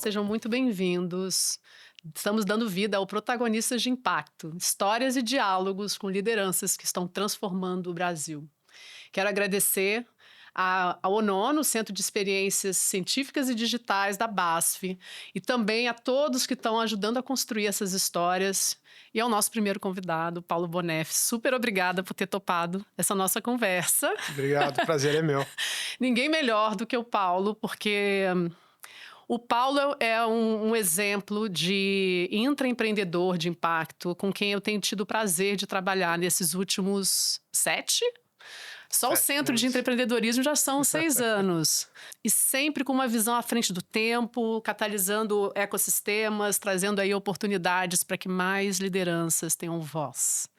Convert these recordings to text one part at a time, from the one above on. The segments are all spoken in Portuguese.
Sejam muito bem-vindos. Estamos dando vida ao Protagonistas de Impacto, histórias e diálogos com lideranças que estão transformando o Brasil. Quero agradecer ao ONONO, Centro de Experiências Científicas e Digitais da BASF, e também a todos que estão ajudando a construir essas histórias, e ao nosso primeiro convidado, Paulo Boneff. Super obrigada por ter topado essa nossa conversa. Obrigado, o prazer é meu. Ninguém melhor do que o Paulo, porque o Paulo é um exemplo de intraempreendedor de impacto com quem eu tenho tido o prazer de trabalhar nesses últimos 7? Só o 7 Centro de anos. Empreendedorismo já são 6 anos. E sempre com uma visão à frente do tempo, catalisando ecossistemas, trazendo aí oportunidades para que mais lideranças tenham voz.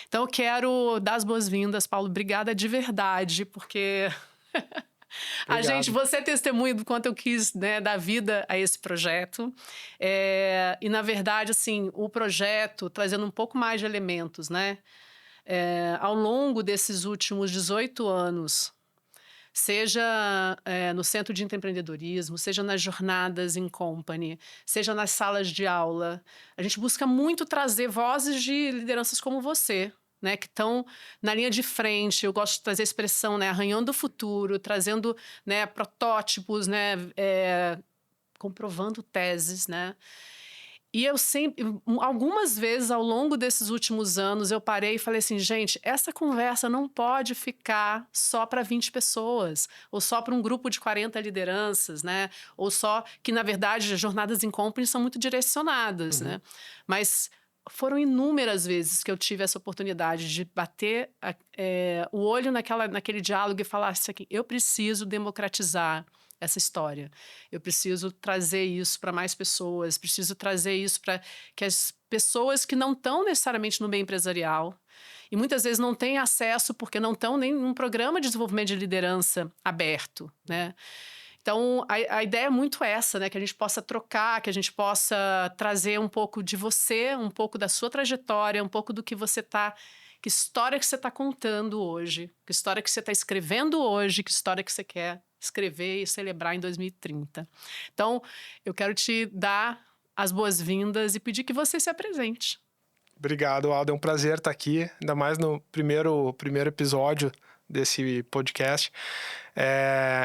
Então eu quero dar as boas-vindas, Paulo. Obrigada de verdade, porque Obrigado. você é testemunha do quanto eu quis, né, dar vida a esse projeto. E, na verdade, assim, o projeto, trazendo um pouco mais de elementos, né? Ao longo desses últimos 18 anos, seja no Centro de Empreendedorismo, seja nas jornadas em company, seja nas salas de aula, a gente busca muito trazer vozes de lideranças como você, né, que estão na linha de frente. Eu gosto de trazer a expressão, né, arranhando o futuro, trazendo, né, protótipos, né, comprovando teses, né? E eu sempre, algumas vezes ao longo desses últimos anos, eu parei e falei assim, gente, essa conversa não pode ficar só para 20 pessoas, ou só para um grupo de 40 lideranças, né? Ou só que, na verdade, as jornadas em company são muito direcionadas, Uhum. né? Mas foram inúmeras vezes que eu tive essa oportunidade de bater o olho naquele diálogo e falar isso aqui, eu preciso democratizar essa história. Eu preciso trazer isso para mais pessoas, preciso trazer isso para que as pessoas que não estão necessariamente no meio empresarial e muitas vezes não têm acesso porque não estão nem num programa de desenvolvimento de liderança aberto, né? Então, a ideia é muito essa, né? Que a gente possa trocar, que a gente possa trazer um pouco de você, um pouco da sua trajetória, um pouco do que você está... Que história que você está contando hoje? Que história que você está escrevendo hoje? Que história que você quer escrever e celebrar em 2030? Então, eu quero te dar as boas-vindas e pedir que você se apresente. Obrigado, Aldo. É um prazer estar aqui, ainda mais no primeiro episódio desse podcast.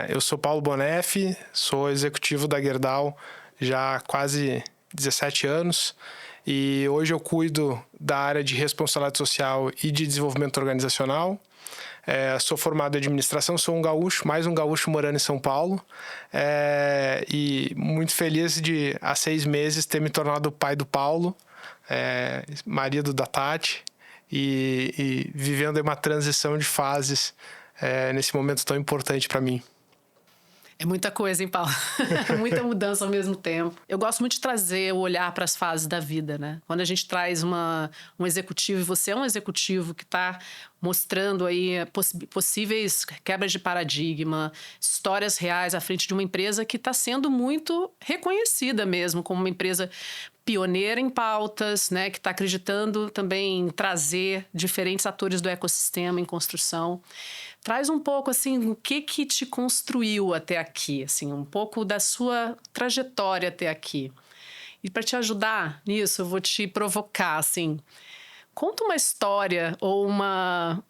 Eu sou Paulo Boneff, sou executivo da Gerdau já há quase 17 anos e hoje eu cuido da área de responsabilidade social e de desenvolvimento organizacional. Sou formado em administração, sou um gaúcho, mais um gaúcho morando em São Paulo, e muito feliz de, há 6 meses, ter me tornado o pai do Paulo, marido da Tati, e vivendo uma transição de fases nesse momento tão importante para mim. É muita coisa, hein, Paulo? Muita mudança ao mesmo tempo. Eu gosto muito de trazer o olhar para as fases da vida, né? Quando a gente traz um executivo, e você é um executivo que está mostrando aí possíveis quebras de paradigma, histórias reais à frente de uma empresa que está sendo muito reconhecida mesmo como uma empresa pioneira em pautas, né, que está acreditando também em trazer diferentes atores do ecossistema em construção. Traz um pouco, assim, o que te construiu até aqui, assim, um pouco da sua trajetória até aqui. E para te ajudar nisso, eu vou te provocar, assim, conta uma história ou uma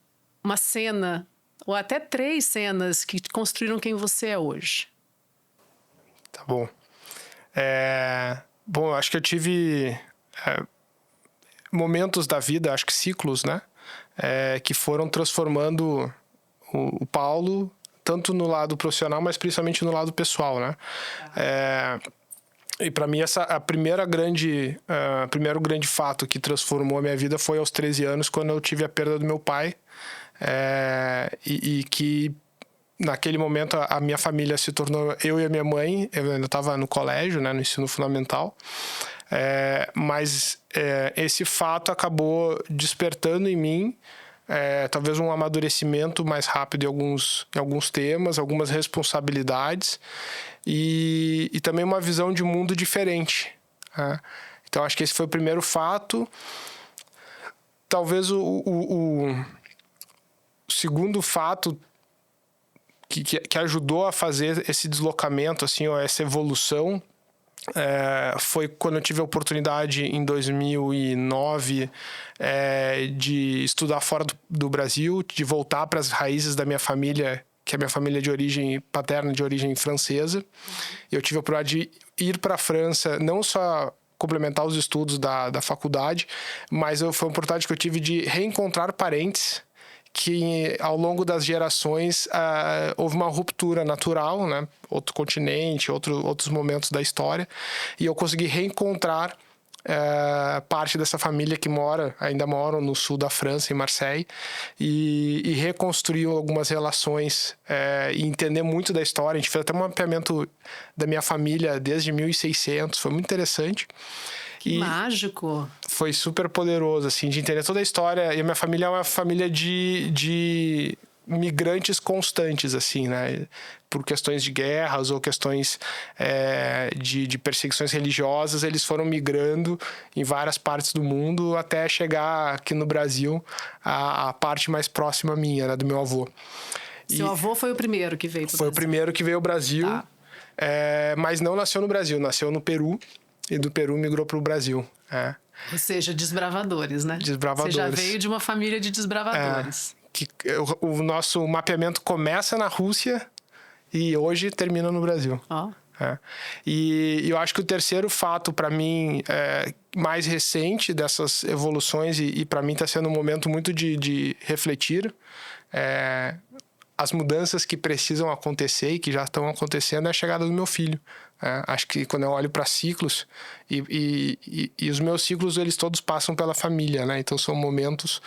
cena, ou até 3 cenas que construíram quem você é hoje. Tá bom. Bom, eu acho que eu tive momentos da vida, acho que ciclos, né? Que foram transformando o Paulo, tanto no lado profissional, mas principalmente no lado pessoal, né? E para mim, primeiro grande fato que transformou a minha vida foi aos 13 anos, quando eu tive a perda do meu pai. E que naquele momento a minha família se tornou eu e a minha mãe. Eu ainda estava no colégio, né, no ensino fundamental. Mas esse fato acabou despertando em mim talvez um amadurecimento mais rápido em alguns temas, algumas responsabilidades e também uma visão de mundo diferente. Né? Então, acho que esse foi o primeiro fato. Talvez o segundo fato que ajudou a fazer esse deslocamento, assim, ó, essa evolução, foi quando eu tive a oportunidade, em 2009, de estudar fora do Brasil, de voltar para as raízes da minha família, que é a minha família de origem paterna, de origem francesa. Eu tive a oportunidade de ir para a França, não só complementar os estudos da faculdade, mas foi uma oportunidade que eu tive de reencontrar parentes que, ao longo das gerações, houve uma ruptura natural, né? Outro continente, outros momentos da história, e eu consegui reencontrar parte dessa família que ainda moram no sul da França, em Marseille, e reconstruir algumas relações e entender muito da história. A gente fez até um mapeamento da minha família desde 1600, foi muito interessante. Que mágico! Foi super poderoso, assim, de entender toda a história. E a minha família é uma família de migrantes constantes, assim, né? Por questões de guerras ou questões de perseguições religiosas, eles foram migrando em várias partes do mundo até chegar aqui no Brasil, a parte mais próxima minha, né? Do meu avô. Seu avô foi o primeiro que veio para o Brasil? Foi o primeiro que veio ao Brasil, tá. Mas não nasceu no Brasil, nasceu no Peru. E do Peru migrou para o Brasil. Ou seja, desbravadores, né? Desbravadores. Você já veio de uma família de desbravadores. O nosso mapeamento começa na Rússia e hoje termina no Brasil. E eu acho que o terceiro fato, para mim, mais recente dessas evoluções, e para mim está sendo um momento muito de refletir, as mudanças que precisam acontecer e que já estão acontecendo, é a chegada do meu filho. Acho que quando eu olho para ciclos, e os meus ciclos, eles todos passam pela família, né? Então são momentos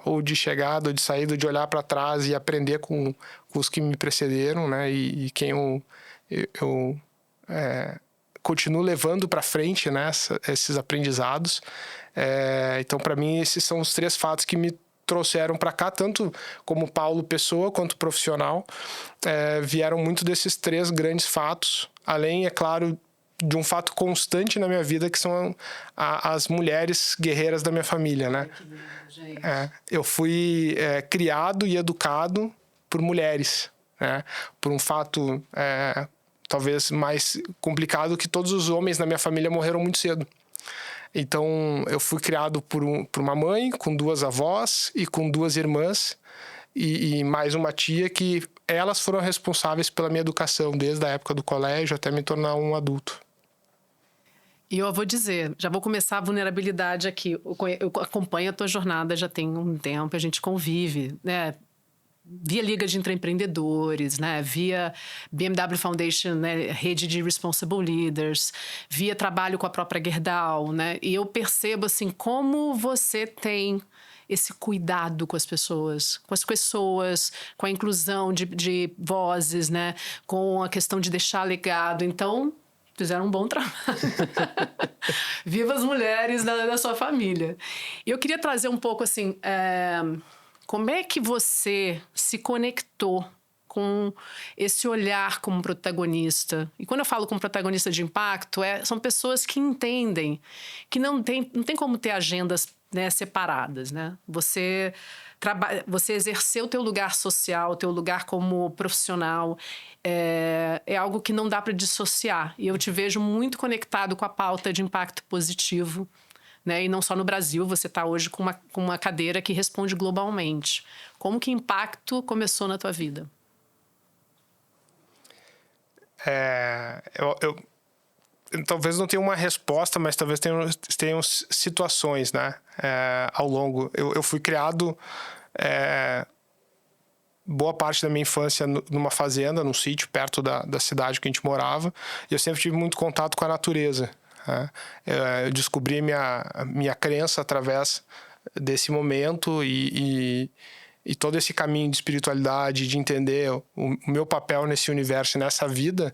ou de chegada, ou de saída, de olhar para trás e aprender com os que me precederam, né? E quem eu continuo levando para frente, né? Esses aprendizados. Então, para mim, esses são os três fatos que me trouxeram para cá, tanto como Paulo pessoa quanto profissional. Vieram muito desses três grandes fatos, além, é claro, de um fato constante na minha vida, que são as mulheres guerreiras da minha família, né? Que lindo, gente. Eu fui criado e educado por mulheres, né? Por um fato talvez mais complicado, que todos os homens na minha família morreram muito cedo. Então, eu fui criado por uma mãe, com duas avós e com duas irmãs, e mais uma tia, que elas foram responsáveis pela minha educação, desde a época do colégio até me tornar um adulto. E eu vou dizer, já vou começar a vulnerabilidade aqui. Eu acompanho a tua jornada já tem um tempo, a gente convive, né? Via Liga de Intraempreendedores, né? Via BMW Foundation, né? Rede de Responsible Leaders, via trabalho com a própria Gerdau, né? E eu percebo, assim, como você tem esse cuidado com as pessoas, com a inclusão de vozes, né? Com a questão de deixar legado. Então, fizeram um bom trabalho. Viva as mulheres da sua família. E eu queria trazer um pouco, assim... Como é que você se conectou com esse olhar como protagonista? E quando eu falo como protagonista de impacto, são pessoas que entendem que não tem como ter agendas, né, separadas, né? Você exercer o teu lugar social, o teu lugar como profissional, é algo que não dá para dissociar. E eu te vejo muito conectado com a pauta de impacto positivo, né? E não só no Brasil, você está hoje com uma cadeira que responde globalmente. Como que impacto começou na tua vida? Eu talvez não tenha uma resposta, mas talvez tenham situações, né? Ao longo. Eu fui criado boa parte da minha infância numa fazenda, num sítio perto da cidade que a gente morava, e eu sempre tive muito contato com a natureza. Eu descobri minha crença através desse momento e todo esse caminho de espiritualidade, de entender o meu papel nesse universo, nessa vida,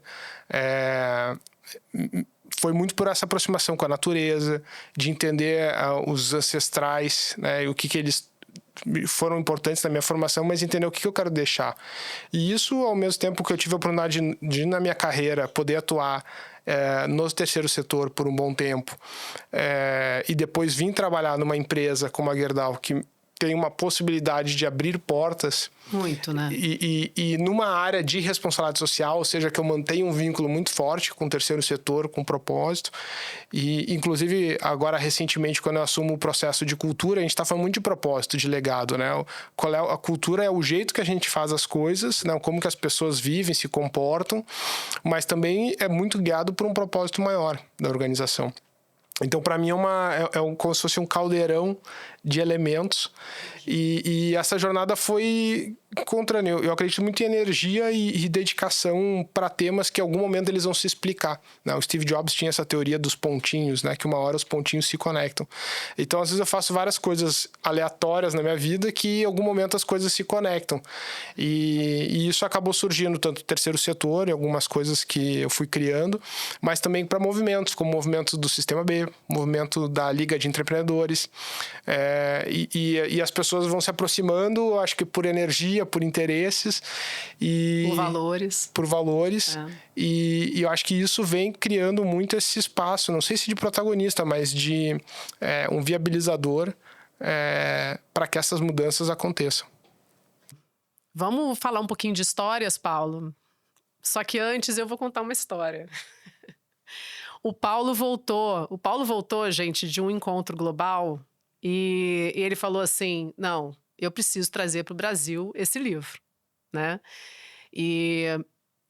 foi muito por essa aproximação com a natureza, de entender os ancestrais, né, e o que eles foram importantes na minha formação, mas entender o que eu quero deixar. E isso, ao mesmo tempo que eu tive a oportunidade de na minha carreira, poder atuar no terceiro setor por um bom tempo, e depois vim trabalhar numa empresa como a Gerdau, que tem uma possibilidade de abrir portas. Muito, né? E numa área de responsabilidade social, ou seja, que eu mantenho um vínculo muito forte com o terceiro setor, com propósito. E, inclusive, agora, recentemente, quando eu assumo o processo de cultura, a gente está falando muito de propósito, de legado, né? A cultura é o jeito que a gente faz as coisas, né? Como que as pessoas vivem, se comportam, mas também é muito guiado por um propósito maior da organização. Então, para mim, como se fosse um caldeirão de elementos. E essa jornada foi contra... Eu acredito muito em energia e dedicação para temas que, em algum momento, eles vão se explicar, né? O Steve Jobs tinha essa teoria dos pontinhos, né? Que uma hora os pontinhos se conectam. Então, às vezes, eu faço várias coisas aleatórias na minha vida que, em algum momento, as coisas se conectam. E isso acabou surgindo, tanto no terceiro setor, em algumas coisas que eu fui criando, mas também para movimentos, como o movimento do Sistema B, movimento da Liga de Empreendedores. E as pessoas vão se aproximando, acho que por energia, por interesses. Por valores. E eu acho que isso vem criando muito esse espaço, não sei se de protagonista, mas de um viabilizador para que essas mudanças aconteçam. Vamos falar um pouquinho de histórias, Paulo? Só que antes eu vou contar uma história. O Paulo voltou, gente, de um encontro global e ele falou assim, não, eu preciso trazer para o Brasil esse livro, né? E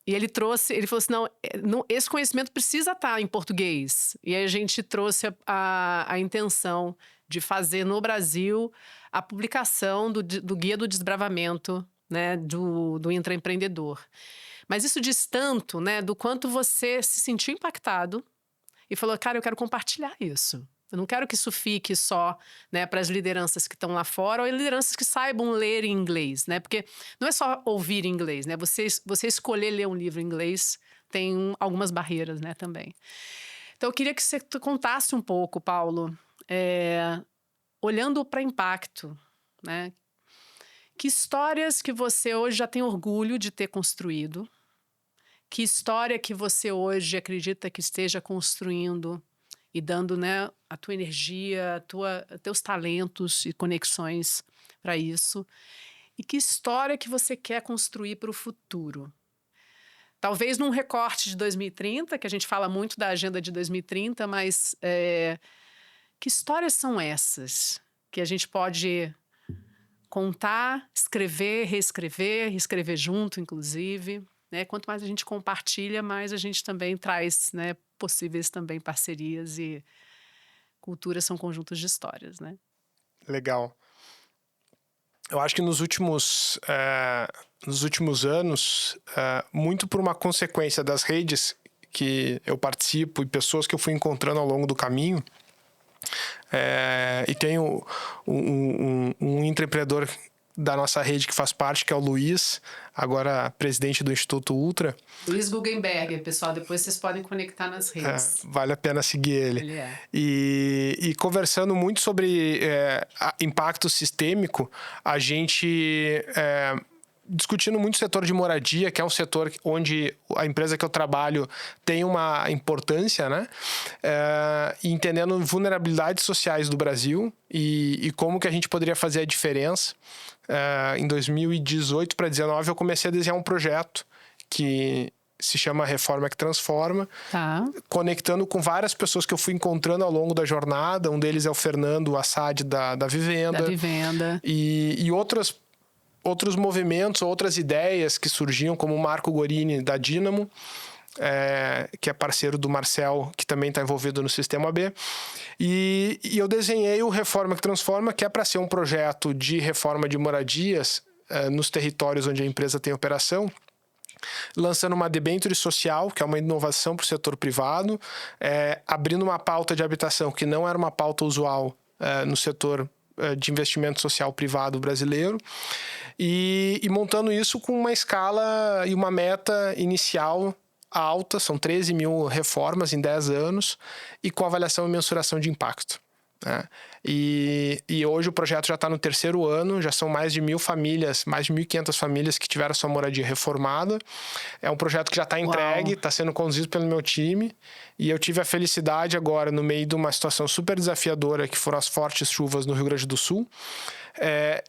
ele falou assim, não, esse conhecimento precisa estar em português. E aí a gente trouxe a intenção de fazer no Brasil a publicação do Guia do Desbravamento, né, do intraempreendedor. Mas isso diz tanto, né, do quanto você se sentiu impactado e falou, cara, eu quero compartilhar isso. Eu não quero que isso fique só, né, para as lideranças que estão lá fora ou lideranças que saibam ler em inglês, né? Porque não é só ouvir inglês, né? Você escolher ler um livro em inglês tem algumas barreiras, né, também. Então, eu queria que você contasse um pouco, Paulo, olhando para impacto, né? Que histórias que você hoje já tem orgulho de ter construído? Que história que você hoje acredita que esteja construindo e dando, né, a tua energia, teus talentos e conexões para isso? E que história que você quer construir para o futuro? Talvez num recorte de 2030, que a gente fala muito da agenda de 2030, mas que histórias são essas que a gente pode contar, escrever, reescrever junto, inclusive, né? Quanto mais a gente compartilha, mais a gente também traz, né, possíveis também parcerias, e culturas são conjuntos de histórias, né? Legal. Eu acho que nos últimos anos, muito por uma consequência das redes que eu participo e pessoas que eu fui encontrando ao longo do caminho, e tenho um intraempreendedor da nossa rede que faz parte, que é o Luiz, agora presidente do Instituto Ultra. Luiz Guggenberger, pessoal, depois vocês podem conectar nas redes. Vale a pena seguir ele. Ele é. E conversando muito sobre impacto sistêmico, a gente... discutindo muito o setor de moradia, que é um setor onde a empresa que eu trabalho tem uma importância, né? E entendendo vulnerabilidades sociais do Brasil e como que a gente poderia fazer a diferença. Em 2018 para 2019, eu comecei a desenhar um projeto que se chama Reforma que Transforma, conectando com várias pessoas que eu fui encontrando ao longo da jornada. Um deles é o Fernando Assad, da Vivenda. E outros movimentos, outras ideias que surgiam, como o Marco Gorini, da Dynamo, que é parceiro do Marcel, que também está envolvido no Sistema B. E eu desenhei o Reforma que Transforma, que é para ser um projeto de reforma de moradias nos territórios onde a empresa tem operação, lançando uma debênture social, que é uma inovação para o setor privado, abrindo uma pauta de habitação que não era uma pauta usual no setor de investimento social privado brasileiro, e montando isso com uma escala e uma meta inicial alta, são 13 mil reformas em 10 anos, e com avaliação e mensuração de impacto, né? E hoje o projeto já está no 3º ano, já são mais de 1.000 famílias, mais de 1.500 famílias que tiveram sua moradia reformada. É um projeto que já está entregue, está sendo conduzido pelo meu time, e eu tive a felicidade agora, no meio de uma situação super desafiadora, que foram as fortes chuvas no Rio Grande do Sul,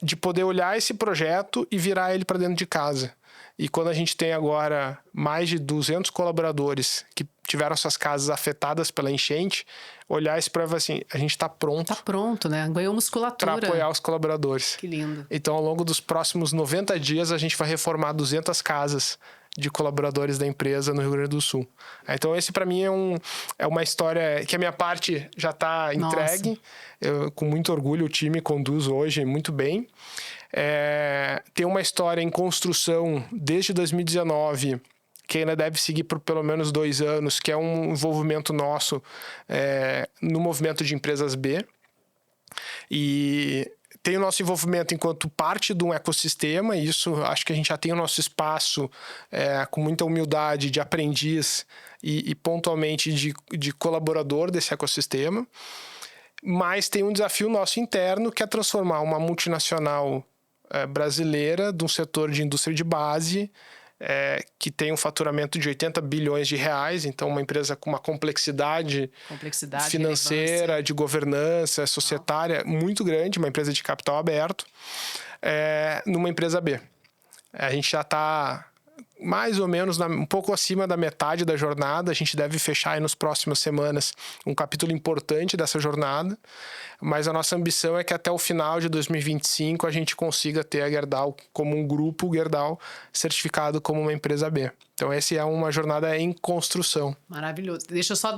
de poder olhar esse projeto e virar ele para dentro de casa. E quando a gente tem agora mais de 200 colaboradores que tiveram suas casas afetadas pela enchente, olhar esse projeto assim, a gente está pronto. Tá pronto, né? Ganhou musculatura. Para apoiar os colaboradores. Que lindo. Então, ao longo dos próximos 90 dias, a gente vai reformar 200 casas de colaboradores da empresa no Rio Grande do Sul. Então, esse para mim é uma história que a minha parte já está entregue. Eu, com muito orgulho, o time conduz hoje muito bem. Tem uma história em construção desde 2019, que ainda deve seguir por pelo menos 2 anos, que é um envolvimento nosso no movimento de empresas B. E tem o nosso envolvimento enquanto parte de um ecossistema, e isso acho que a gente já tem o nosso espaço com muita humildade de aprendiz e pontualmente de colaborador desse ecossistema. Mas tem um desafio nosso interno, que é transformar uma multinacional brasileira de um setor de indústria de base, que tem um faturamento de 80 bilhões de reais, então uma empresa com uma complexidade financeira, relevância, de governança, societária muito grande, uma empresa de capital aberto, numa empresa B. A gente já está mais ou menos um pouco acima da metade da jornada. A gente deve fechar aí nas próximas semanas um capítulo importante dessa jornada, mas a nossa ambição é que até o final de 2025 a gente consiga ter a Gerdau como um grupo Gerdau certificado como uma empresa B. Então essa é uma jornada em construção. Maravilhoso. Deixa eu só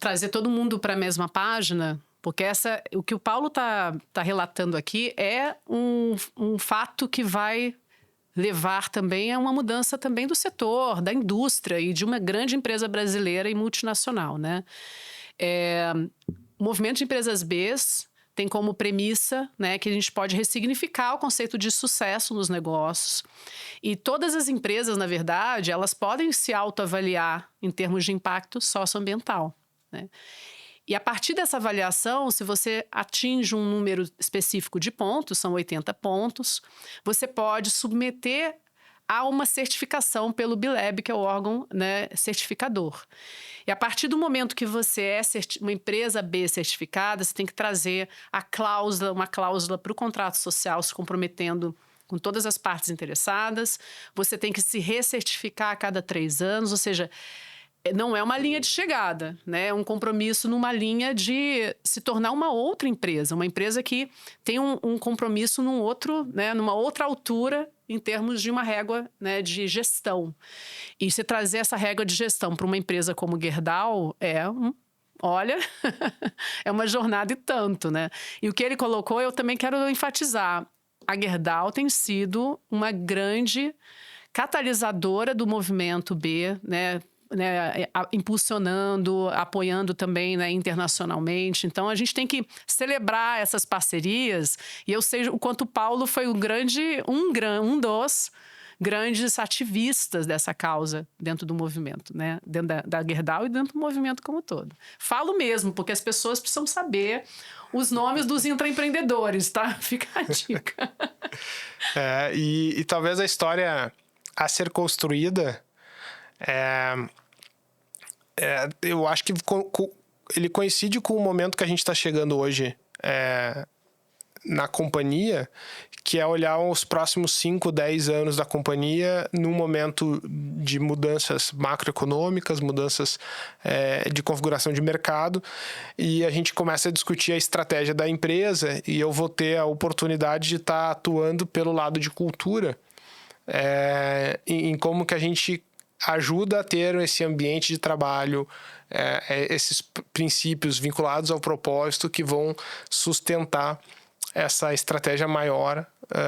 trazer todo mundo para a mesma página, porque o que o Paulo tá relatando aqui é um fato que vai levar também a uma mudança também do setor, da indústria e de uma grande empresa brasileira e multinacional, né? O movimento de empresas Bs tem como premissa, né, que a gente pode ressignificar o conceito de sucesso nos negócios. E todas as empresas, na verdade, elas podem se autoavaliar em termos de impacto socioambiental, né? E a partir dessa avaliação, se você atinge um número específico de pontos, são 80 pontos, você pode submeter a uma certificação pelo BILEB, que é o órgão, né, certificador. E a partir do momento que você é uma empresa B certificada, você tem que trazer uma cláusula para o contrato social, se comprometendo com todas as partes interessadas. Você tem que se recertificar a cada 3 anos, ou seja, não é uma linha de chegada, né? É um compromisso numa linha de se tornar uma outra empresa, uma empresa que tem um compromisso numa outra altura em termos de uma régua, né, de gestão. E se trazer essa régua de gestão para uma empresa como Gerdau olha, é uma jornada e tanto, né? E o que ele colocou, eu também quero enfatizar. A Gerdau tem sido uma grande catalisadora do movimento B, né, impulsionando, apoiando também, né, internacionalmente. Então, a gente tem que celebrar essas parcerias. E eu sei o quanto o Paulo foi um dos grandes ativistas dessa causa dentro do movimento, né? Dentro da Gerdau e dentro do movimento como um todo. Falo mesmo, porque as pessoas precisam saber os nomes dos intraempreendedores, tá? Fica a dica. E talvez a história a ser construída... eu acho que ele coincide com o momento que a gente está chegando hoje na companhia, que é olhar os próximos 5, 10 anos da companhia num momento de mudanças macroeconômicas, mudanças de configuração de mercado, e a gente começa a discutir a estratégia da empresa, e eu vou ter a oportunidade de estar atuando pelo lado de cultura, em como que a gente ajuda a ter esse ambiente de trabalho, esses princípios vinculados ao propósito que vão sustentar essa estratégia maior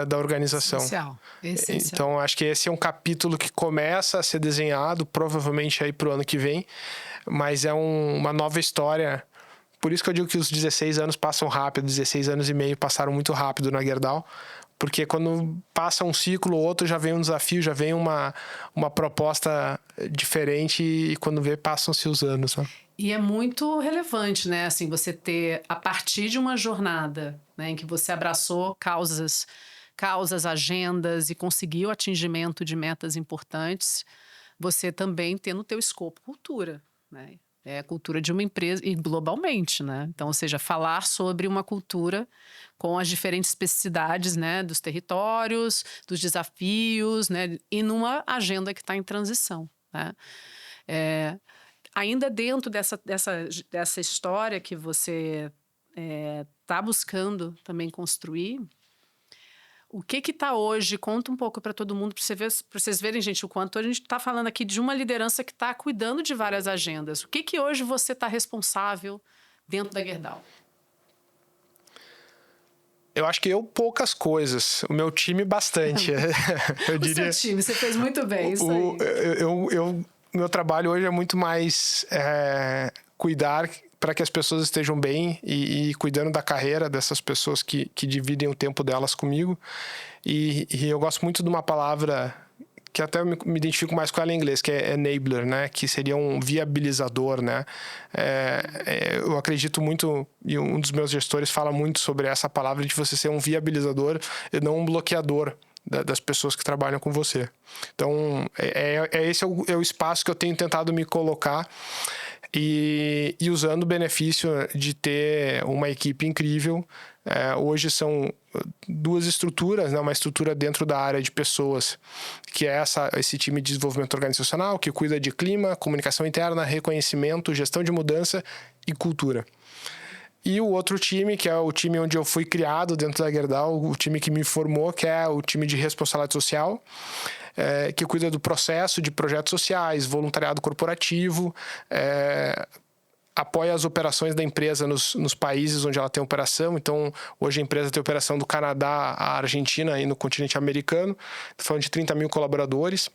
da organização. Essencial. Então, acho que esse é um capítulo que começa a ser desenhado, provavelmente aí para o ano que vem, mas é uma nova história. Por isso que eu digo que os 16 anos passam rápido, 16 anos e meio passaram muito rápido na Gerdau, porque quando passa um ciclo ou outro já vem um desafio, já vem uma proposta diferente, e quando vê, passam-se os anos, né? E é muito relevante, né? Assim, você ter, a partir de uma jornada, né, em que você abraçou causas, agendas e conseguiu o atingimento de metas importantes, você também ter no teu escopo cultura, né? É a cultura de uma empresa e globalmente, né? Então, ou seja, falar sobre uma cultura com as diferentes especificidades, né, dos territórios, dos desafios, né, e numa agenda que está em transição, né? É, ainda dentro dessa história que você está buscando também construir, o que está hoje? Conta um pouco para todo mundo, para vocês verem, gente, o quanto a gente está falando aqui de uma liderança que está cuidando de várias agendas. O que hoje você está responsável dentro da Gerdau? Eu acho que eu poucas coisas. O meu time bastante. Eu diria. Seu time, você fez muito bem, isso aí. Meu trabalho hoje é muito mais cuidar para que as pessoas estejam bem e cuidando da carreira dessas pessoas que dividem o tempo delas comigo. E eu gosto muito de uma palavra que até eu me identifico mais com ela em inglês, que é enabler, né? Que seria um viabilizador, né? Eu acredito muito, e um dos meus gestores fala muito sobre essa palavra de você ser um viabilizador e não um bloqueador das pessoas que trabalham com você. Então, esse é o espaço que eu tenho tentado me colocar e usando o benefício de ter uma equipe incrível. Hoje são 2 estruturas, né? Uma estrutura dentro da área de pessoas, que é esse time de desenvolvimento organizacional, que cuida de clima, comunicação interna, reconhecimento, gestão de mudança e cultura. E o outro time, que é o time onde eu fui criado dentro da Gerdau, o time que me formou, que é o time de responsabilidade social, que cuida do processo de projetos sociais, voluntariado corporativo, apoia as operações da empresa nos países onde ela tem operação. Então, hoje a empresa tem operação do Canadá à Argentina e no continente americano. Estou falando de 30 mil colaboradores.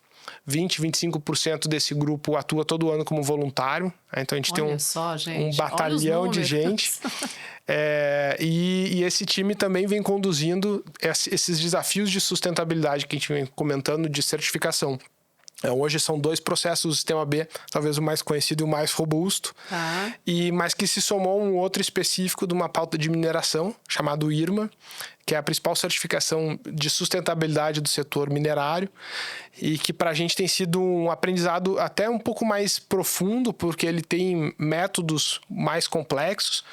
25% desse grupo atua todo ano como voluntário. Então, a gente tem um batalhão de gente. E esse time também vem conduzindo esses desafios de sustentabilidade que a gente vem comentando, de certificação. Hoje são 2 processos do Sistema B, talvez o mais conhecido e o mais robusto, mas que se somou um outro específico de uma pauta de mineração, chamado IRMA, que é a principal certificação de sustentabilidade do setor minerário, e que para a gente tem sido um aprendizado até um pouco mais profundo, porque ele tem métodos mais complexos,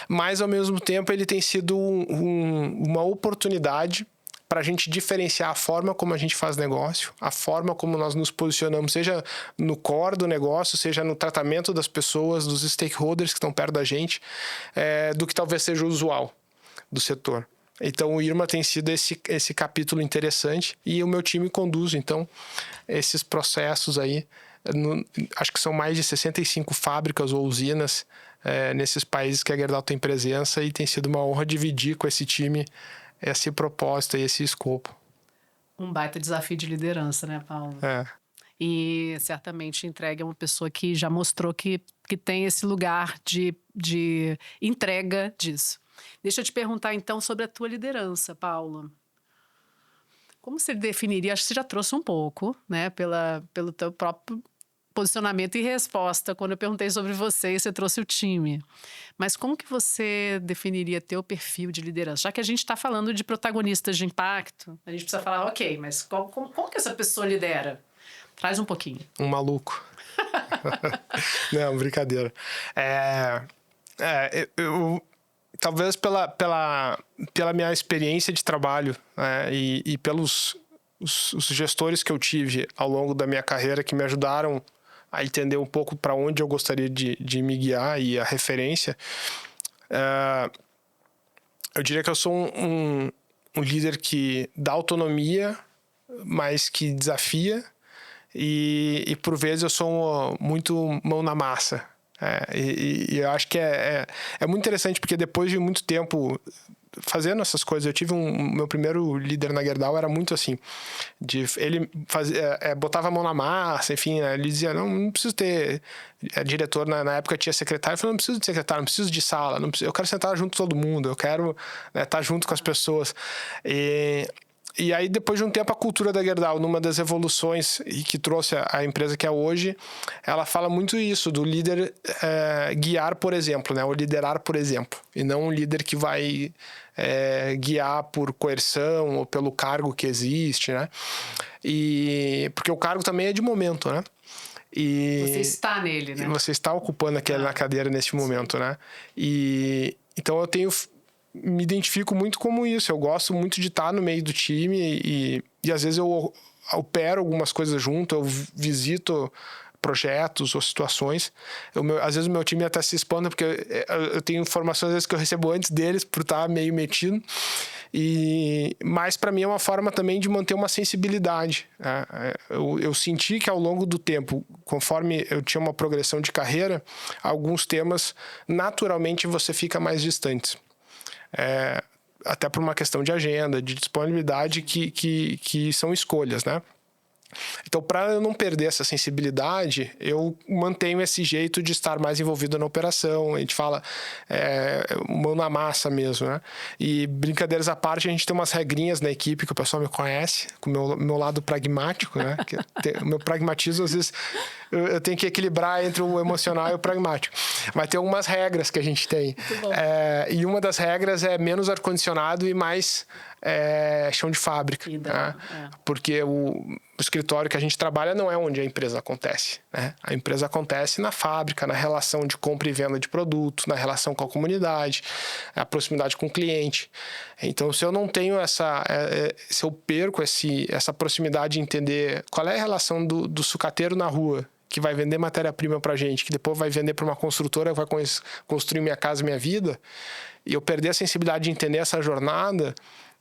mas ao mesmo tempo ele tem sido uma oportunidade para a gente diferenciar a forma como a gente faz negócio, a forma como nós nos posicionamos, seja no core do negócio, seja no tratamento das pessoas, dos stakeholders que estão perto da gente, do que talvez seja o usual do setor. Então, o IRMA tem sido esse capítulo interessante e o meu time conduz, então, esses processos aí. Acho que são mais de 65 fábricas ou usinas nesses países que a Gerdau tem presença, e tem sido uma honra dividir com esse time esse propósito e esse escopo. Um baita desafio de liderança, né, Paulo? E certamente entrega uma pessoa que já mostrou que tem esse lugar de entrega disso. Deixa eu te perguntar, então, sobre a tua liderança, Paulo. Como você definiria? Acho que você já trouxe um pouco, né, pelo teu próprio posicionamento e resposta. Quando eu perguntei sobre você, você trouxe o time. Mas como que você definiria teu perfil de liderança? Já que a gente está falando de protagonistas de impacto, a gente precisa falar, ok, mas como que essa pessoa lidera? Traz um pouquinho. Um maluco. Não, brincadeira. Talvez pela minha experiência de trabalho, e pelos os gestores que eu tive ao longo da minha carreira, que me ajudaram a entender um pouco para onde eu gostaria de me guiar, e a referência, eu diria que eu sou um líder que dá autonomia, mas que desafia, e por vezes eu sou muito mão na massa. E eu acho que é muito interessante, porque depois de muito tempo fazendo essas coisas, eu tive meu primeiro líder na Gerdau era muito assim, ele botava a mão na massa, enfim, ele dizia, não preciso ter diretor, na época tinha secretário, eu falei, não preciso de secretário, não preciso de sala, eu quero sentar junto com todo mundo, eu quero estar junto com as pessoas. E aí, depois de um tempo, a cultura da Gerdau, numa das evoluções e que trouxe a empresa que é hoje, ela fala muito isso, do líder guiar por exemplo, né? Ou liderar por exemplo. E não um líder que vai guiar por coerção ou pelo cargo que existe, né? Porque o cargo também é de momento, né? E você está nele, né? Você está ocupando aquela cadeira neste momento, né? E então me identifico muito como isso. Eu gosto muito de estar no meio do time e às vezes eu opero algumas coisas junto, eu visito projetos ou situações. Às vezes o meu time até se espanta, porque eu tenho informações às vezes que eu recebo antes deles, por estar meio metido. Mas para mim é uma forma também de manter uma sensibilidade, né? Eu senti que ao longo do tempo, conforme eu tinha uma progressão de carreira, alguns temas naturalmente você fica mais distante. Até por uma questão de agenda, de disponibilidade, que são escolhas, né? Então, para eu não perder essa sensibilidade, eu mantenho esse jeito de estar mais envolvido na operação. A gente fala mão na massa mesmo, né? E brincadeiras à parte, a gente tem umas regrinhas na equipe que o pessoal me conhece, com o meu lado pragmático, né? O meu pragmatismo, às vezes, eu tenho que equilibrar entre o emocional e o pragmático. Mas tem algumas regras que a gente tem. E uma das regras é menos ar-condicionado e mais chão de fábrica. Né? Porque o escritório que a gente trabalha não é onde a empresa acontece, né? A empresa acontece na fábrica, na relação de compra e venda de produtos, na relação com a comunidade, a proximidade com o cliente. Então, se eu não tenho se eu perco essa proximidade de entender qual é a relação do sucateiro na rua, que vai vender matéria-prima pra gente, que depois vai vender para uma construtora que vai construir minha casa e minha vida, e eu perder a sensibilidade de entender essa jornada,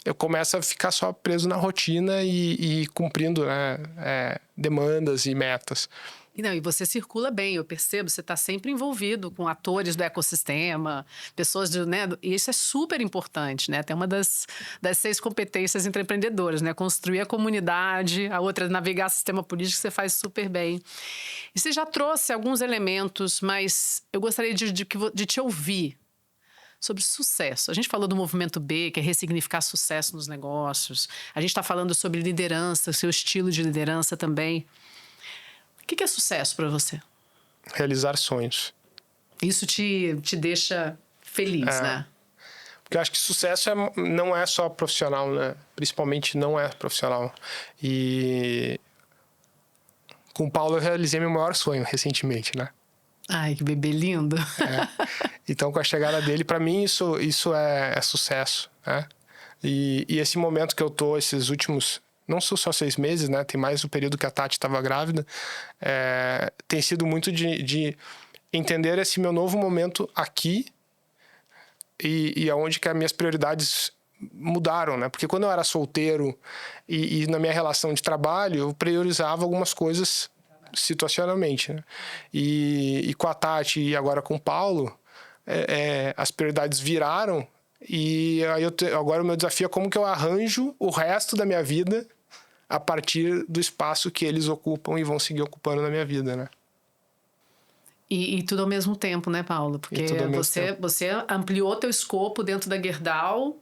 eu começo a ficar só preso na rotina e cumprindo, né, demandas e metas. E você circula bem, eu percebo, você está sempre envolvido com atores do ecossistema, pessoas e isso é super importante, né? Tem uma das 6 competências empreendedoras, né? Construir a comunidade, a outra é navegar sistema político, que você faz super bem. E você já trouxe alguns elementos, mas eu gostaria de te ouvir sobre sucesso. A gente falou do movimento B, que é ressignificar sucesso nos negócios. A gente está falando sobre liderança, seu estilo de liderança também. O que é sucesso para você? Realizar sonhos. Isso te deixa feliz, né? Porque eu acho que sucesso não é só profissional, né? Principalmente não é profissional. E com o Paulo eu realizei meu maior sonho recentemente, né? Ai, que bebê lindo. Então, com a chegada dele, para mim isso é sucesso, né? E esse momento que eu tô, esses últimos... Não são só 6 meses, né? Tem mais o período que a Tati estava grávida. Tem sido muito de entender esse meu novo momento aqui e aonde que as minhas prioridades mudaram, né? Porque quando eu era solteiro e na minha relação de trabalho, eu priorizava algumas coisas situacionalmente, né? E com a Tati e agora com o Paulo, as prioridades viraram e aí agora o meu desafio é como que eu arranjo o resto da minha vida a partir do espaço que eles ocupam e vão seguir ocupando na minha vida, né? E tudo ao mesmo tempo, né, Paulo? Porque você ampliou teu escopo dentro da Gerdau,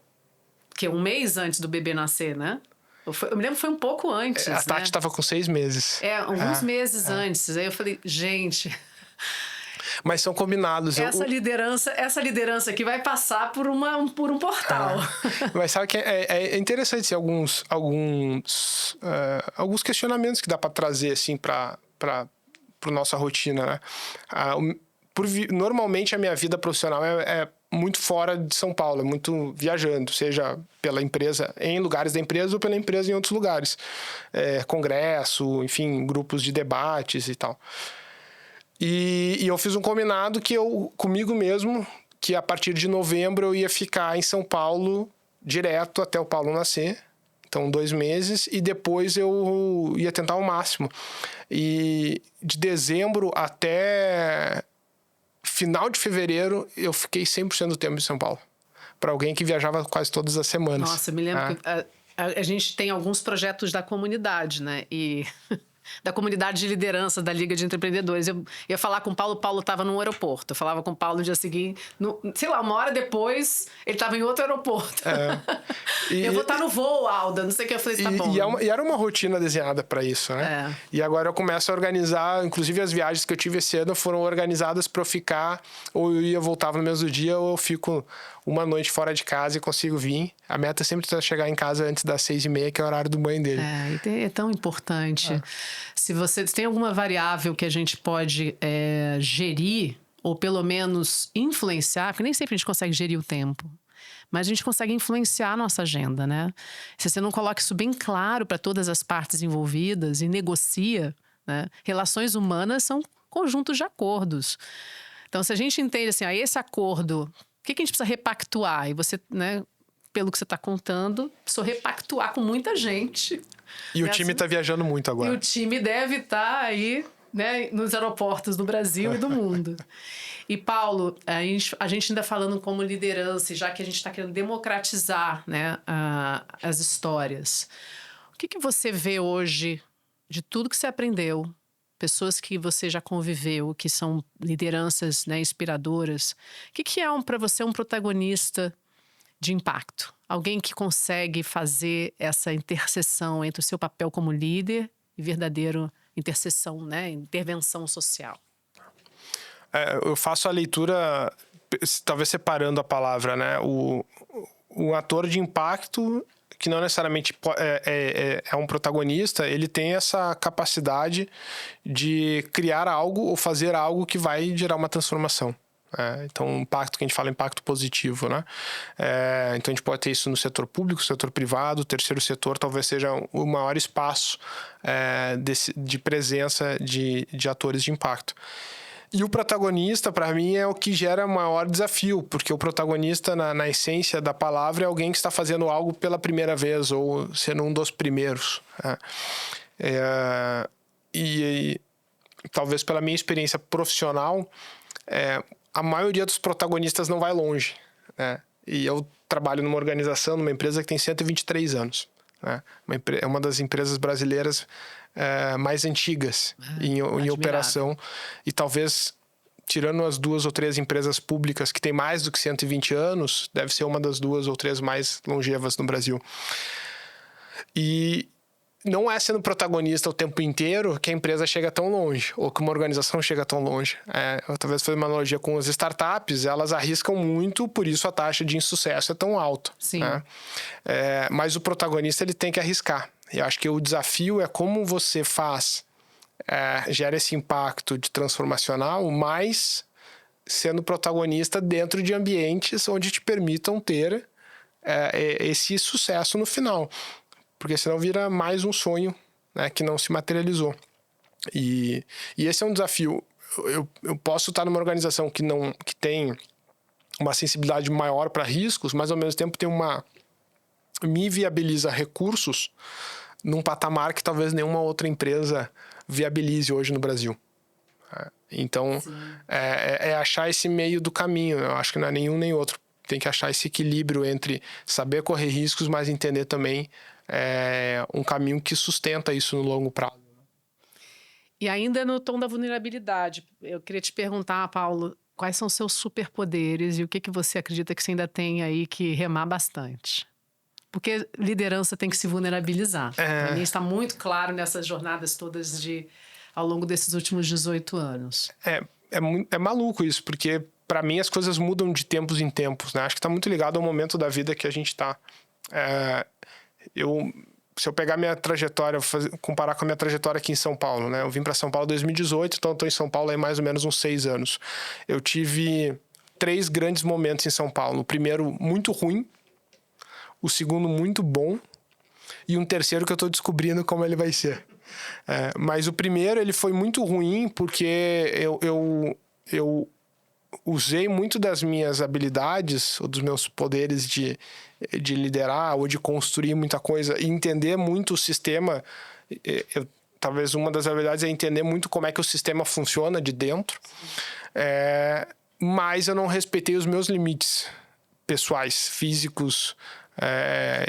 que é 1 mês antes do bebê nascer, né? Eu me lembro que foi um pouco antes, A Tati estava com 6 meses. Alguns meses antes. Aí eu falei, gente... Mas são combinados. Essa liderança aqui vai passar por um portal. Mas sabe que é interessante alguns questionamentos que dá para trazer assim para nossa rotina, né? Normalmente a minha vida profissional é muito fora de São Paulo, é muito viajando, seja pela empresa, em lugares da empresa ou pela empresa em outros lugares. Congresso, enfim, grupos de debates e tal. E eu fiz um combinado comigo mesmo, que a partir de novembro eu ia ficar em São Paulo direto até o Paulo nascer. Então, 2 meses. E depois eu ia tentar o máximo. E de dezembro até final de fevereiro, eu fiquei 100% do tempo em São Paulo. Para alguém que viajava quase todas as semanas. Nossa, eu me lembro que a gente tem alguns projetos da comunidade, né? E... da comunidade de liderança da Liga de Empreendedores. Eu ia falar com o Paulo estava num aeroporto. Eu falava com o Paulo no dia seguinte, sei lá, 1 hora depois, ele estava em outro aeroporto. Eu vou estar no voo, Alda, não sei o que. Eu falei, tá bom. E era uma rotina desenhada para isso, né? E agora eu começo a organizar, inclusive as viagens que eu tive esse ano foram organizadas para eu ficar, ou eu voltava no mesmo dia, ou eu fico uma noite fora de casa e consigo vir. A meta é sempre chegar em casa antes das 6h30, que é o horário do banho dele. É tão importante. Se tem alguma variável que a gente pode gerir, ou pelo menos influenciar, porque nem sempre a gente consegue gerir o tempo, mas a gente consegue influenciar a nossa agenda, né? Se você não coloca isso bem claro para todas as partes envolvidas e negocia, né? Relações humanas são conjuntos de acordos. Então, se a gente entende assim, esse acordo, o que a gente precisa repactuar? E você, né, pelo que você está contando, precisou repactuar com muita gente. E o time está viajando muito agora. E o time deve estar aí, né, nos aeroportos do Brasil e do mundo. E, Paulo, a gente ainda falando como liderança, já que a gente está querendo democratizar, né, as histórias. O que você vê hoje de tudo que você aprendeu? Pessoas que você já conviveu, que são lideranças, né, inspiradoras. O que é para você um protagonista de impacto? Alguém que consegue fazer essa interseção entre o seu papel como líder e verdadeiro interseção, né, intervenção social. Eu faço a leitura, talvez separando a palavra, né? O ator de impacto, que não necessariamente é um protagonista, ele tem essa capacidade de criar algo ou fazer algo que vai gerar uma transformação. Então, impacto que a gente fala, impacto positivo, né? Então, a gente pode ter isso no setor público, setor privado, o terceiro setor talvez seja o maior espaço de presença de atores de impacto. E o protagonista, para mim, é o que gera maior desafio, porque o protagonista, na essência da palavra, é alguém que está fazendo algo pela primeira vez ou sendo um dos primeiros. E talvez pela minha experiência profissional, a maioria dos protagonistas não vai longe. E eu trabalho numa organização, numa empresa que tem 123 anos. É uma das empresas brasileiras mais antigas em operação, e talvez, tirando as 2 ou 3 empresas públicas que têm mais do que 120 anos, deve ser uma das 2 ou 3 mais longevas no Brasil. E não é sendo protagonista o tempo inteiro que a empresa chega tão longe, ou que uma organização chega tão longe. Eu talvez fazer uma analogia com as startups, elas arriscam muito, por isso a taxa de insucesso é tão alta. Sim. Mas o protagonista, ele tem que arriscar. Eu acho que o desafio é como você gera esse impacto de transformacional, mas sendo protagonista dentro de ambientes onde te permitam ter esse sucesso no final. Porque senão vira mais um sonho, né, que não se materializou. E esse é um desafio. Eu posso estar numa organização que tem uma sensibilidade maior para riscos, mas ao mesmo tempo me viabiliza recursos num patamar que talvez nenhuma outra empresa viabilize hoje no Brasil. Então, achar esse meio do caminho. Eu acho que não é nenhum nem outro. Tem que achar esse equilíbrio entre saber correr riscos, mas entender também um caminho que sustenta isso no longo prazo. E ainda no tom da vulnerabilidade, eu queria te perguntar, Paulo, quais são seus superpoderes e o que você acredita que você ainda tem aí que remar bastante? Porque liderança tem que se vulnerabilizar. Para mim está muito claro nessas jornadas todas ao longo desses últimos 18 anos. É maluco isso, porque para mim as coisas mudam de tempos em tempos, né? Acho que está muito ligado ao momento da vida que a gente está. Se eu pegar minha trajetória, comparar com a minha trajetória aqui em São Paulo, né? Eu vim para São Paulo em 2018, então estou em São Paulo há mais ou menos uns 6 anos. Eu tive 3 grandes momentos em São Paulo. O primeiro, muito ruim. O segundo, muito bom. E um terceiro que eu estou descobrindo como ele vai ser. Mas o primeiro, ele foi muito ruim porque eu usei muito das minhas habilidades, ou dos meus poderes de liderar, ou de construir muita coisa, e entender muito o sistema. Talvez uma das habilidades é entender muito como é que o sistema funciona de dentro. Mas eu não respeitei os meus limites pessoais, físicos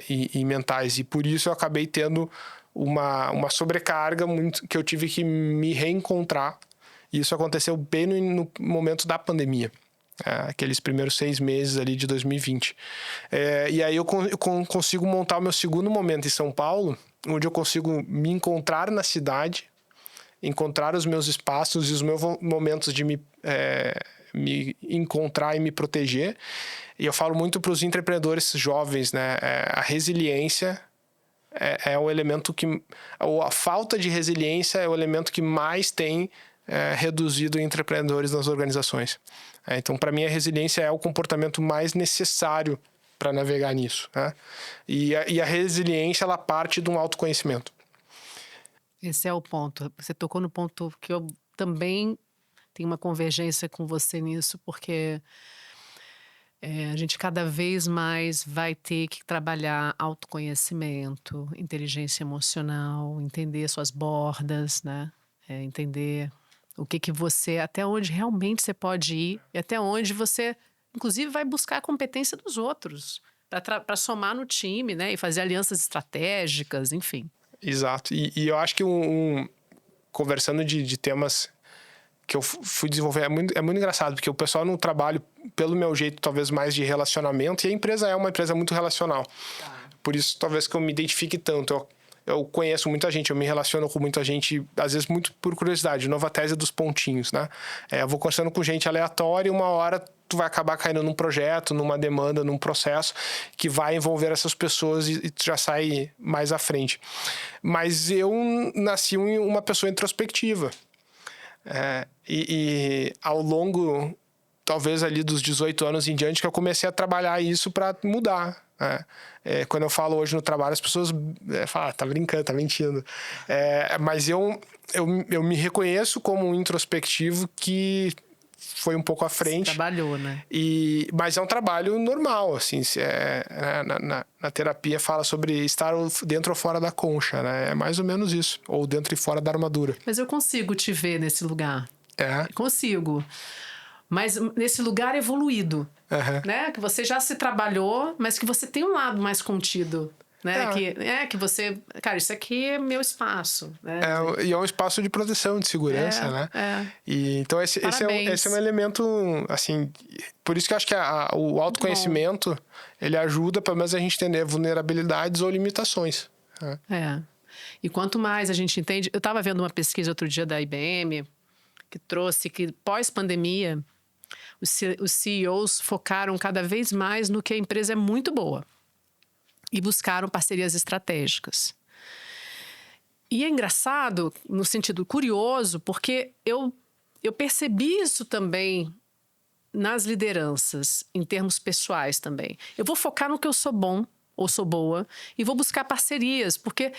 e mentais. E por isso eu acabei tendo uma sobrecarga muito, que eu tive que me reencontrar. E isso aconteceu bem no momento da pandemia. Aqueles primeiros 6 meses ali de 2020. E aí eu consigo montar o meu segundo momento em São Paulo, onde eu consigo me encontrar na cidade, encontrar os meus espaços e os meus momentos de me encontrar e me proteger. E eu falo muito para os empreendedores jovens, né? A resiliência é o elemento que... Ou a falta de resiliência é o elemento que mais tem reduzido empreendedores nas organizações. Então, para mim, a resiliência é o comportamento mais necessário para navegar nisso, né? E a resiliência, ela parte de um autoconhecimento. Esse é o ponto. Você tocou no ponto que eu também tenho uma convergência com você nisso, porque a gente cada vez mais vai ter que trabalhar autoconhecimento, inteligência emocional, entender suas bordas, né? Entender o que você, até onde realmente você pode ir e até onde você, inclusive, vai buscar a competência dos outros para somar no time, né? E fazer alianças estratégicas, enfim. Exato. E eu acho que conversando de temas que eu fui desenvolver, é muito engraçado, porque o pessoal no trabalho, pelo meu jeito, talvez mais de relacionamento, e a empresa é uma empresa muito relacional. Por isso, talvez que eu me identifique tanto. Eu conheço muita gente, eu me relaciono com muita gente, às vezes muito por curiosidade, nova tese dos pontinhos, né? Eu vou conversando com gente aleatória e uma hora tu vai acabar caindo num projeto, numa demanda, num processo que vai envolver essas pessoas e tu já sai mais à frente. Mas eu nasci uma pessoa introspectiva. E ao longo, talvez ali dos 18 anos em diante, que eu comecei a trabalhar isso para mudar. Quando eu falo hoje no trabalho, as pessoas falam, tá brincando, tá mentindo. Mas eu me reconheço como um introspectivo que foi um pouco à frente. Você trabalhou, né? Mas é um trabalho normal, assim. Na terapia fala sobre estar dentro ou fora da concha, né? É mais ou menos isso. Ou dentro e fora da armadura. Mas eu consigo te ver nesse lugar. Consigo. Mas nesse lugar evoluído, né? Que você já se trabalhou, mas que você tem um lado mais contido, né? Que você... Cara, isso aqui é meu espaço, né? E é um espaço de proteção, de segurança, né? E, então, esse é um elemento, assim... Por isso que eu acho que o autoconhecimento, ele ajuda, pelo menos, a gente entender vulnerabilidades ou limitações. E quanto mais a gente entende... Eu estava vendo uma pesquisa outro dia da IBM, que trouxe que, pós-pandemia, os CEOs focaram cada vez mais no que a empresa é muito boa e buscaram parcerias estratégicas. E é engraçado, no sentido curioso, porque eu percebi isso também nas lideranças, em termos pessoais também. Eu vou focar no que eu sou bom ou sou boa e vou buscar parcerias, porque...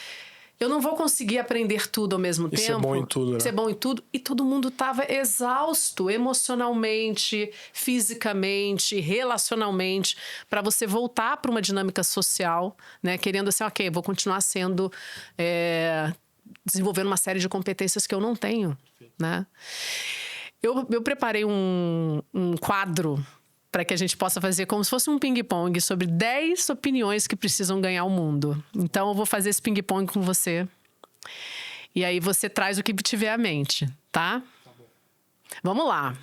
Eu não vou conseguir aprender tudo ao mesmo tempo. Ser bom em tudo, né? Ser bom em tudo. E todo mundo estava exausto emocionalmente, fisicamente, relacionalmente, para você voltar para uma dinâmica social, né? Querendo assim, ok, vou continuar sendo... desenvolvendo uma série de competências que eu não tenho, né? Eu preparei um quadro para que a gente possa fazer como se fosse um ping-pong sobre 10 opiniões que precisam ganhar o mundo. Então, eu vou fazer esse ping-pong com você. E aí, você traz o que tiver à mente, tá? Tá bom. Vamos lá.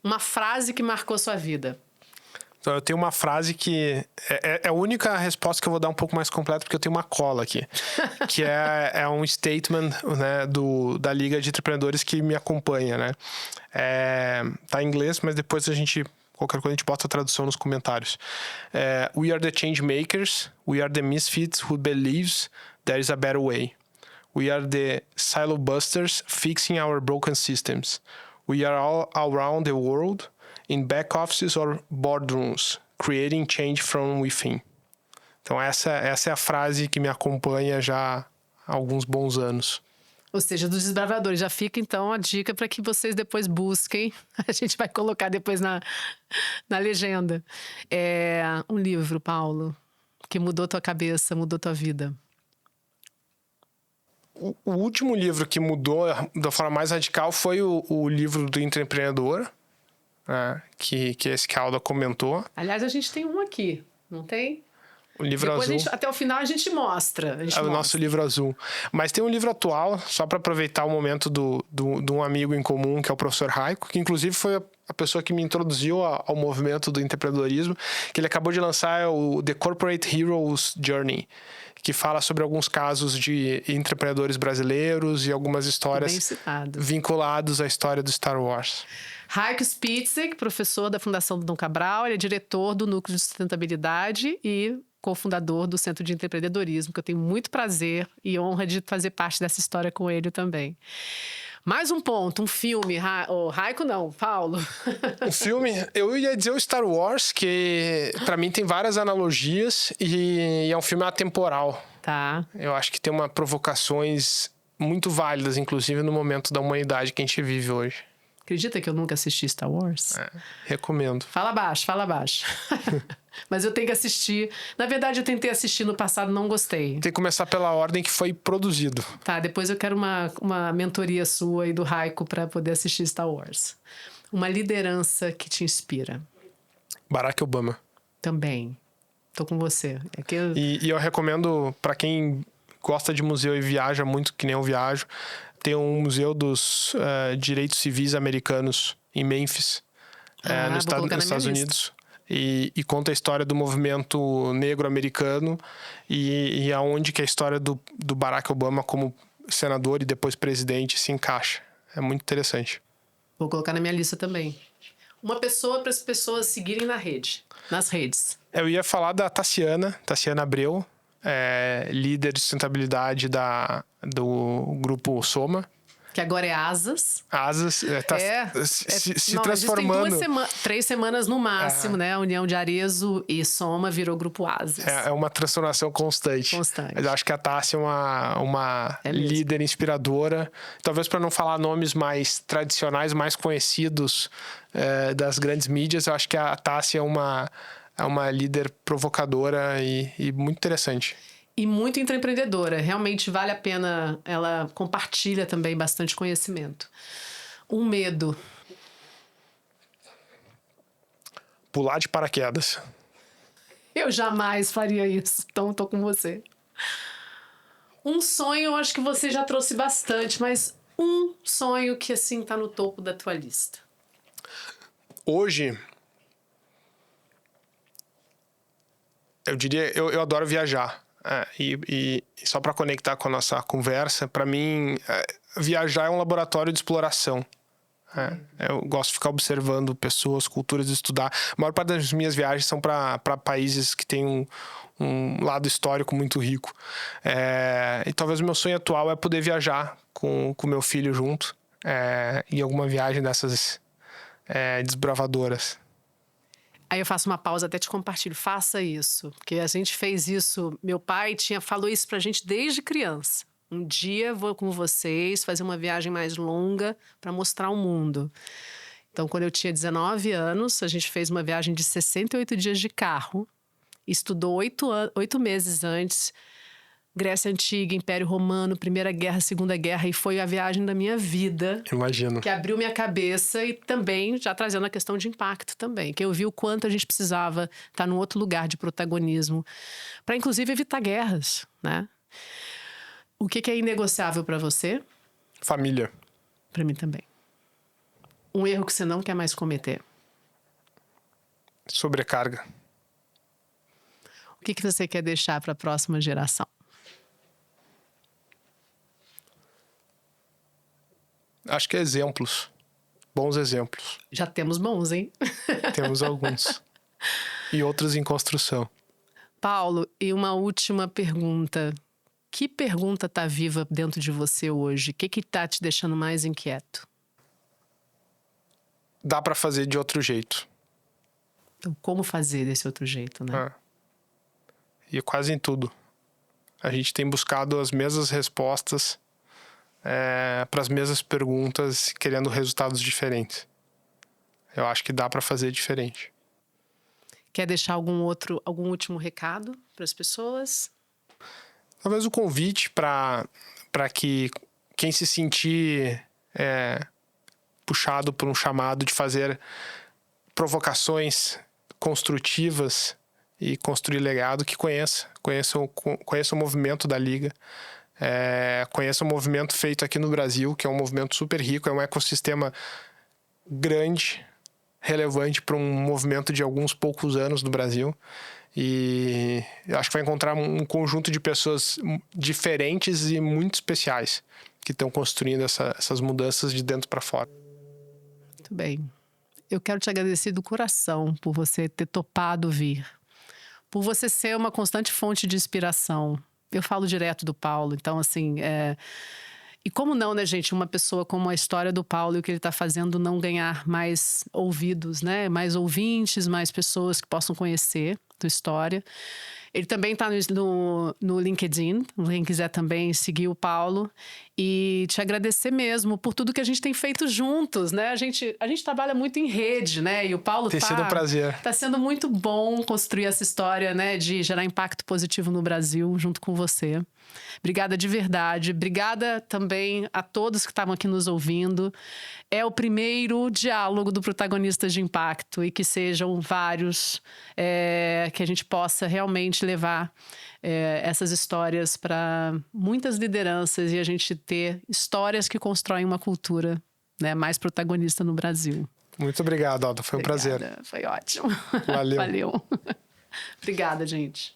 Uma frase que marcou sua vida. Então, eu tenho uma frase que... É a única resposta que eu vou dar um pouco mais completa, porque eu tenho uma cola aqui. Que é um statement, né, da Liga de Empreendedores que me acompanha, né? Tá em inglês, mas depois qualquer coisa a gente bota a tradução nos comentários. We are the change makers. We are the misfits who believes there is a better way. We are the silo busters fixing our broken systems. We are all around the world in back offices or boardrooms, creating change from within. Então essa é a frase que me acompanha já há alguns bons anos. Ou seja, dos desbravadores. Já fica, então, a dica para que vocês depois busquem. A gente vai colocar depois na legenda. Um livro, Paulo, que mudou tua cabeça, mudou tua vida. O último livro que mudou da forma mais radical foi o livro do Intraempreendedor, né? Que esse que a Alda comentou. Aliás, a gente tem um aqui, não tem? O livro depois azul. Até o final a gente mostra. O nosso livro azul. Mas tem um livro atual, só para aproveitar o momento de um amigo em comum, que é o professor Raico, que inclusive foi a pessoa que me introduziu ao movimento do empreendedorismo, que ele acabou de lançar o The Corporate Hero's Journey, que fala sobre alguns casos de empreendedores brasileiros e algumas Bem histórias citado. vinculados à história do Star Wars. Heiko Spitzek, professor da Fundação Dom Cabral, ele é diretor do Núcleo de Sustentabilidade e cofundador do Centro de Empreendedorismo, que eu tenho muito prazer e honra de fazer parte dessa história com ele também. Mais um ponto, um filme. Heiko não, Paulo. O filme, eu ia dizer o Star Wars, que pra mim tem várias analogias e é um filme atemporal. Tá. Eu acho que tem provocações muito válidas, inclusive no momento da humanidade que a gente vive hoje. Acredita que eu nunca assisti Star Wars? Recomendo. Fala baixo, fala baixo. Mas eu tenho que assistir. Na verdade, eu tentei assistir no passado, não gostei. Tem que começar pela ordem que foi produzido. Tá, depois eu quero uma mentoria sua e do Heiko para poder assistir Star Wars. Uma liderança que te inspira. Barack Obama. Também. Tô com você. É que E eu recomendo para quem gosta de museu e viaja muito, que nem eu viajo, tem um museu dos direitos civis americanos em Memphis, nos Estados Unidos. E conta a história do movimento negro americano e aonde que a história do Barack Obama como senador e depois presidente se encaixa. É muito interessante. Vou colocar na minha lista também. Uma pessoa para as pessoas seguirem nas redes. Eu ia falar da Tassiana Abreu, líder de sustentabilidade do grupo Soma. Que agora é Asas. Asas se transformando. Tem 3 semanas no máximo, né? A união de Arezzo e Soma virou grupo Asas. É uma transformação constante. Mas eu acho que a Tássia é uma líder inspiradora. Talvez para não falar nomes mais tradicionais, mais conhecidos das grandes mídias, eu acho que a Tássia é uma líder provocadora e muito interessante. E muito intraempreendedora. Realmente vale a pena. Ela compartilha também bastante conhecimento. Um medo. Pular de paraquedas. Eu jamais faria isso. Então, tô com você. Um sonho, eu acho que você já trouxe bastante, mas um sonho que, assim, tá no topo da tua lista. Hoje, eu diria, eu adoro viajar. E só para conectar com a nossa conversa, para mim, viajar é um laboratório de exploração. Eu gosto de ficar observando pessoas, culturas, estudar. A maior parte das minhas viagens são para países que têm um lado histórico muito rico. E talvez o meu sonho atual é poder viajar com meu filho junto, em alguma viagem dessas desbravadoras. Aí eu faço uma pausa, até te compartilho. Faça isso. Porque a gente fez isso. Meu pai falou isso pra gente desde criança. Um dia vou com vocês fazer uma viagem mais longa para mostrar o mundo. Então, quando eu tinha 19 anos, a gente fez uma viagem de 68 dias de carro. Estudou 8 meses antes. Grécia Antiga, Império Romano, Primeira Guerra, Segunda Guerra. E foi a viagem da minha vida. Imagino. Que abriu minha cabeça e também já trazendo a questão de impacto também. Que eu vi o quanto a gente precisava estar num outro lugar de protagonismo. Para, inclusive, evitar guerras, né? O que é inegociável para você? Família. Para mim também. Um erro que você não quer mais cometer? Sobrecarga. O que você quer deixar para a próxima geração? Acho que exemplos. Bons exemplos. Já temos bons, hein? Temos alguns. E outros em construção. Paulo, e uma última pergunta. Que pergunta está viva dentro de você hoje? O que está te deixando mais inquieto? Dá para fazer de outro jeito. Então, como fazer desse outro jeito, né? E quase em tudo. A gente tem buscado as mesmas respostas para as mesmas perguntas, querendo resultados diferentes. Eu acho que dá para fazer diferente. Quer deixar algum último recado para as pessoas? Talvez o convite para que quem se sentir puxado por um chamado de fazer provocações construtivas e construir legado, que conheça o movimento da Liga, conheça o movimento feito aqui no Brasil, que é um movimento super rico, é um ecossistema grande, relevante para um movimento de alguns poucos anos no Brasil. E eu acho que vai encontrar um conjunto de pessoas diferentes e muito especiais que estão construindo essas mudanças de dentro para fora. Muito bem. Eu quero te agradecer do coração por você ter topado vir, por você ser uma constante fonte de inspiração. Eu falo direto do Paulo, então assim, e como não, né, gente? Uma pessoa como a história do Paulo e o que ele está fazendo não ganhar mais ouvidos, né? Mais ouvintes, mais pessoas que possam conhecer a tua história. Ele também está no LinkedIn, quem quiser também seguir o Paulo. E te agradecer mesmo por tudo que a gente tem feito juntos, né? A gente trabalha muito em rede, né? E o Paulo Tem sido um prazer. Tá sendo muito bom construir essa história, né? De gerar impacto positivo no Brasil junto com você. Obrigada de verdade. Obrigada também a todos que estavam aqui nos ouvindo. É o primeiro diálogo do Protagonistas de Impacto e que sejam vários, que a gente possa realmente levar essas histórias para muitas lideranças e a gente ter histórias que constroem uma cultura, né, mais protagonista no Brasil. Muito obrigado, Alda. Foi um prazer. Foi ótimo. Valeu. Valeu. Obrigada, gente.